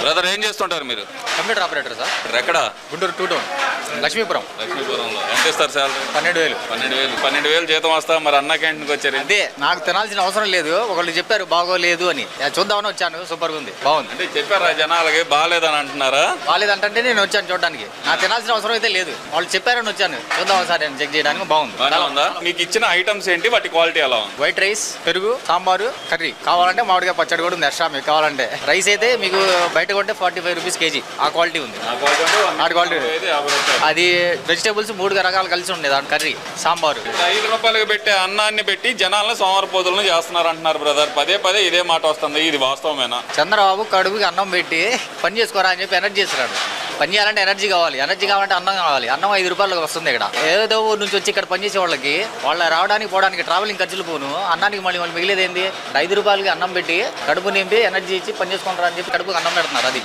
Brother ఏం చేస్తుంటారు మీరు? Computer operator sir. ఎక్కడ? గుంటూరు 2 టౌన్ లక్ష్మీపురం. లక్ష్మీపురంలో ఎంత ఇస్తారు సాలరీ? 12,000. 12,000 జీతం వస్తా. మరి అన్న క్యాంటీన్కి వచ్చారు. అదే నాకు తినాల్సిన అవసరం లేదు, ఒకళ్ళు చెప్పారు బాగోలేదు అని, చూద్దామని వచ్చాను. సూపర్గా ఉంది, బాగుంది. అంటే చెప్పారా జనాలకి బాగాలేదని అంటున్నారా? బాగాలేదంటే నేను వచ్చాను చూడడానికి, నాకు తినాల్సిన అవసరం అయితే లేదు, వాళ్ళు చెప్పారని వచ్చాను. చూద్దాం సార్ నేను చెక్ చేయడానికి. బాగుంది. బాగా ఉందా? మీకు ఇచ్చిన ఐటమ్స్ ఏంటి, వాటి క్వాలిటీ ఎలా ఉంది? వైట్ రైస్, పెరుగు, సాంబారు, కర్రీ. కావాలంటే మామిడిగా పచ్చడి కూడా ఉంది ఎక్స్ట్రా మీకు కావాలంటే. రైస్ అయితే మీకు బయట కొంటే 45 రూపీస్ కేజీ. ఆ క్వాలిటీ ఉంది. నాటు క్వాలిటీ. అది వెజిటేబుల్స్ 3 రకాలు కలిసి ఉండే దాని కర్రీ, సాంబారు. 5 రూపాయలకు పెట్టే అన్నాన్ని పెట్టి జనాలను సోమవారపోతులను చేస్తున్నారు అంటున్నారు బ్రదర్. పదే పదే ఇదే మాట వస్తుంది, ఇది వాస్తవమేనా? చంద్రబాబు కడుపుకి అన్నం పెట్టి పని చేసుకోరా అని చెప్పి ఎనర్జీ ఇస్తున్నాడు. పని చేయాలంటే ఎనర్జీ కావాలి, ఎనర్జీ కావాలంటే అన్నం కావాలి. అన్నం 5 రూపాయలకు వస్తుంది. ఇక్కడ ఏదో ఊరు నుంచి వచ్చి ఇక్కడ పనిచేసే వాళ్ళకి వాళ్ళ రావడానికి పోవడానికి ట్రావెలింగ్ ఖర్చులు పోను, అన్నానికి మళ్ళీ మిగిలేదేంది? 5 రూపాయలకి అన్నం పెట్టి కడుపు నింపి ఎనర్జీ ఇచ్చి పని చేసుకుంటారా అని చెప్పి కడుపుకి అన్నం పెడుతున్నారు. అది